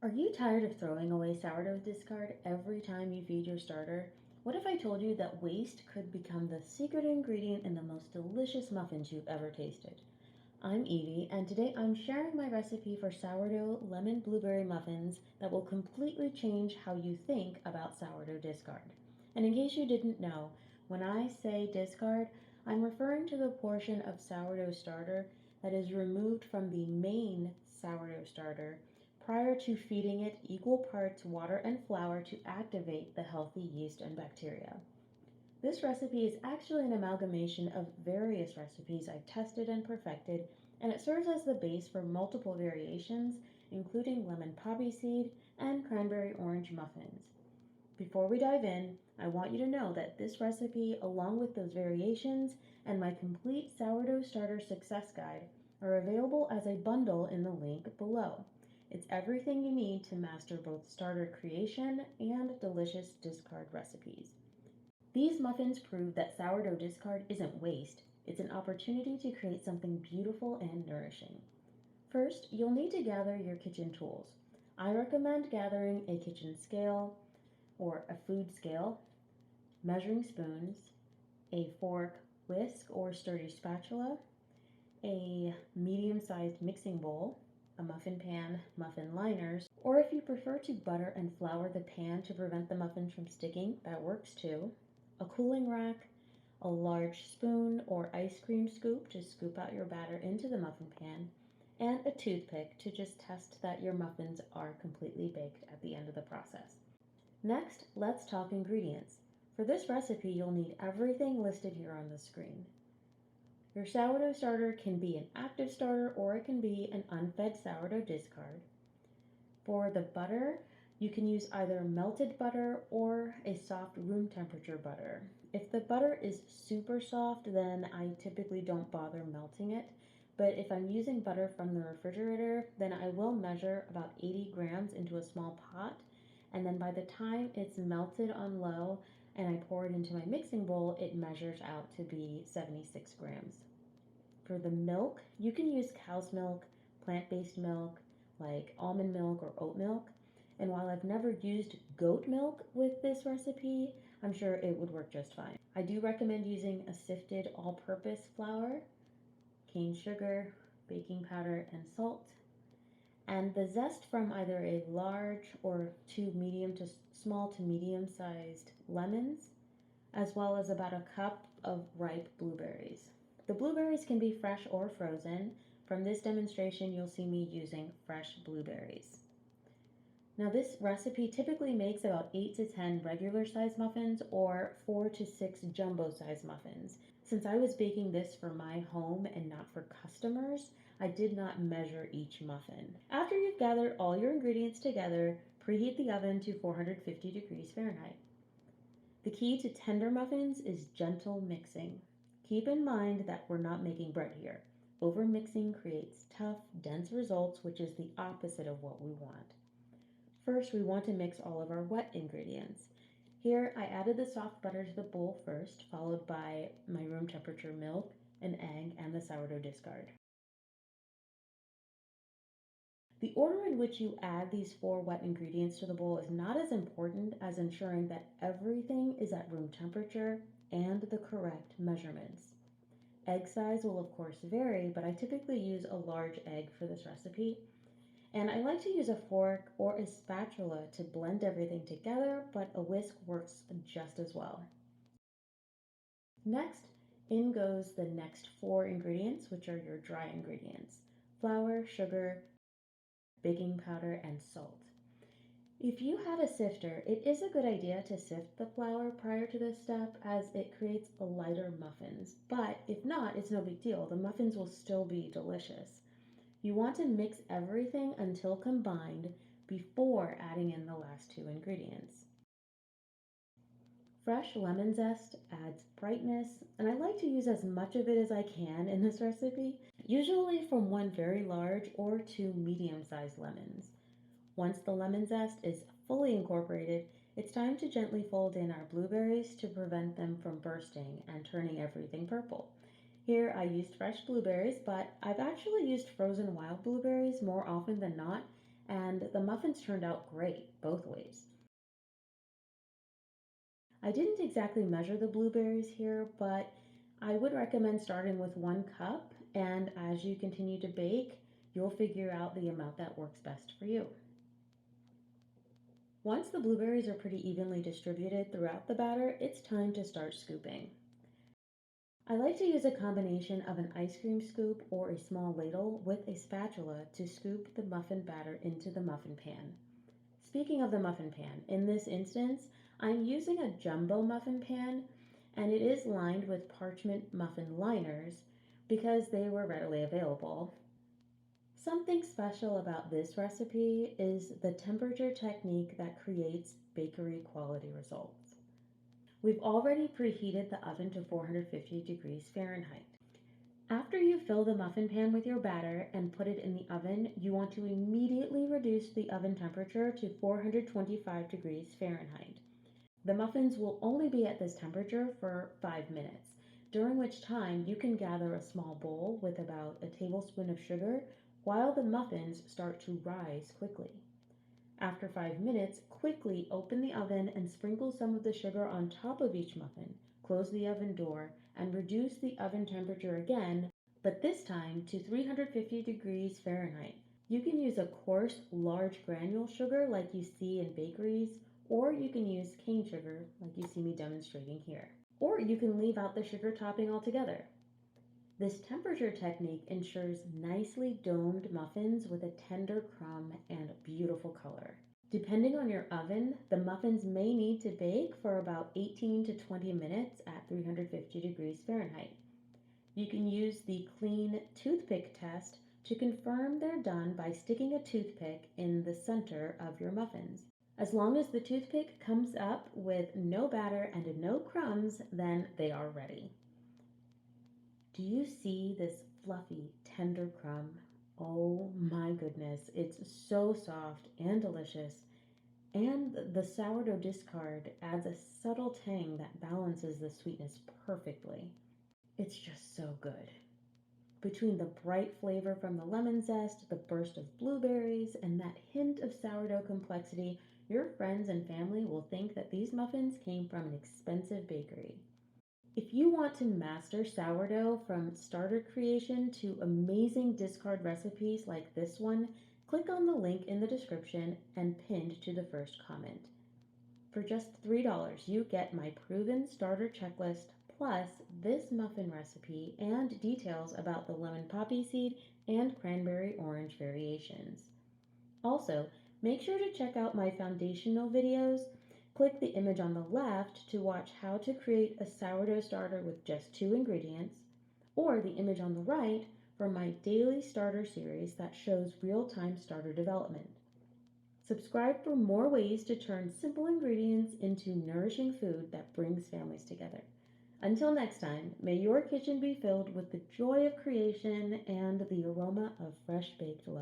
Are you tired of throwing away sourdough discard every time you feed your starter? What if I told you that waste could become the secret ingredient in the most delicious muffins you've ever tasted? I'm Evie, and today I'm sharing my recipe for sourdough lemon blueberry muffins that will completely change how you think about sourdough discard. And in case you didn't know, when I say discard, I'm referring to the portion of sourdough starter that is removed from the main sourdough starter prior to feeding it equal parts water and flour to activate the healthy yeast and bacteria. This recipe is actually an amalgamation of various recipes I've tested and perfected, and it serves as the base for multiple variations, including lemon poppy seed and cranberry orange muffins. Before we dive in, I want you to know that this recipe, along with those variations and my complete sourdough starter success guide, are available as a bundle in the link below. It's everything you need to master both starter creation and delicious discard recipes. These muffins prove that sourdough discard isn't waste, it's an opportunity to create something beautiful and nourishing. First, you'll need to gather your kitchen tools. I recommend gathering a kitchen scale or a food scale, measuring spoons, a fork, whisk, or sturdy spatula, a medium sized mixing bowl, a muffin pan, muffin liners, or if you prefer to butter and flour the pan to prevent the muffins from sticking, that works too, a cooling rack, a large spoon or ice cream scoop to scoop out your batter into the muffin pan, and a toothpick to just test that your muffins are completely baked at the end of the process. Next, let's talk ingredients. For this recipe, you'll need everything listed here on the screen. Your sourdough starter can be an active starter or it can be an unfed sourdough discard. For the butter, you can use either melted butter or a soft room temperature butter. If the butter is super soft, then I typically don't bother melting it. But if I'm using butter from the refrigerator, then I will measure about 80 grams into a small pot. And then by the time it's melted on low and I pour it into my mixing bowl, it measures out to be 76 grams. For the milk, you can use cow's milk, plant-based milk, like almond milk or oat milk. And while I've never used goat milk with this recipe, I'm sure it would work just fine. I do recommend using a sifted all-purpose flour, cane sugar, baking powder, and salt. And the zest from either a large or two medium to small to medium sized lemons, as well as about a cup of ripe blueberries. The blueberries can be fresh or frozen. From this demonstration, you'll see me using fresh blueberries. Now, this recipe typically makes about 8 to 10 regular size muffins or 4 to 6 jumbo size muffins. Since I was baking this for my home and not for customers, I did not measure each muffin. After you've gathered all your ingredients together, preheat the oven to 450 degrees Fahrenheit. The key to tender muffins is gentle mixing. Keep in mind that we're not making bread here. Overmixing creates tough, dense results, which is the opposite of what we want. First, we want to mix all of our wet ingredients. Here, I added the soft butter to the bowl first, followed by my room temperature milk, an egg, and the sourdough discard. The order in which you add these four wet ingredients to the bowl is not as important as ensuring that everything is at room temperature and the correct measurements. Egg size will of course vary, but I typically use a large egg for this recipe. And I like to use a fork or a spatula to blend everything together, but a whisk works just as well. Next, in goes the next four ingredients, which are your dry ingredients: flour, sugar, baking powder, and salt. If you have a sifter, it is a good idea to sift the flour prior to this step as it creates a lighter muffins. But if not, it's no big deal. The muffins will still be delicious. You want to mix everything until combined before adding in the last two ingredients. Fresh lemon zest adds brightness, and I like to use as much of it as I can in this recipe, usually from one very large or two medium-sized lemons. Once the lemon zest is fully incorporated, it's time to gently fold in our blueberries to prevent them from bursting and turning everything purple. Here I used fresh blueberries, but I've actually used frozen wild blueberries more often than not, and the muffins turned out great both ways. I didn't exactly measure the blueberries here, but I would recommend starting with 1 cup, and as you continue to bake, you'll figure out the amount that works best for you. Once the blueberries are pretty evenly distributed throughout the batter, it's time to start scooping. I like to use a combination of an ice cream scoop or a small ladle with a spatula to scoop the muffin batter into the muffin pan. Speaking of the muffin pan, in this instance, I'm using a jumbo muffin pan, and it is lined with parchment muffin liners because they were readily available. Something special about this recipe is the temperature technique that creates bakery quality results. We've already preheated the oven to 450 degrees Fahrenheit. After you fill the muffin pan with your batter and put it in the oven, you want to immediately reduce the oven temperature to 425 degrees Fahrenheit. The muffins will only be at this temperature for 5 minutes, during which time you can gather a small bowl with about a tablespoon of sugar while the muffins start to rise quickly. After 5 minutes, quickly open the oven and sprinkle some of the sugar on top of each muffin. Close the oven door and reduce the oven temperature again, but this time to 350 degrees Fahrenheit. You can use a coarse, large granule sugar like you see in bakeries, or you can use cane sugar like you see me demonstrating here. Or you can leave out the sugar topping altogether. This temperature technique ensures nicely domed muffins with a tender crumb and beautiful color. Depending on your oven, the muffins may need to bake for about 18 to 20 minutes at 350 degrees Fahrenheit. You can use the clean toothpick test to confirm they're done by sticking a toothpick in the center of your muffins. As long as the toothpick comes up with no batter and no crumbs, then they are ready. Do you see this fluffy, tender crumb? Oh my goodness, it's so soft and delicious. And the sourdough discard adds a subtle tang that balances the sweetness perfectly. It's just so good. Between the bright flavor from the lemon zest, the burst of blueberries, and that hint of sourdough complexity, your friends and family will think that these muffins came from an expensive bakery. If you want to master sourdough from starter creation to amazing discard recipes like this one, click on the link in the description and pinned to the first comment. For just $3, you get my proven starter checklist plus this muffin recipe and details about the lemon poppy seed and cranberry orange variations. Also, make sure to check out my foundational videos. Click the image on the left to watch how to create a sourdough starter with just 2 ingredients, or the image on the right for my daily starter series that shows real-time starter development. Subscribe for more ways to turn simple ingredients into nourishing food that brings families together. Until next time, may your kitchen be filled with the joy of creation and the aroma of fresh baked love.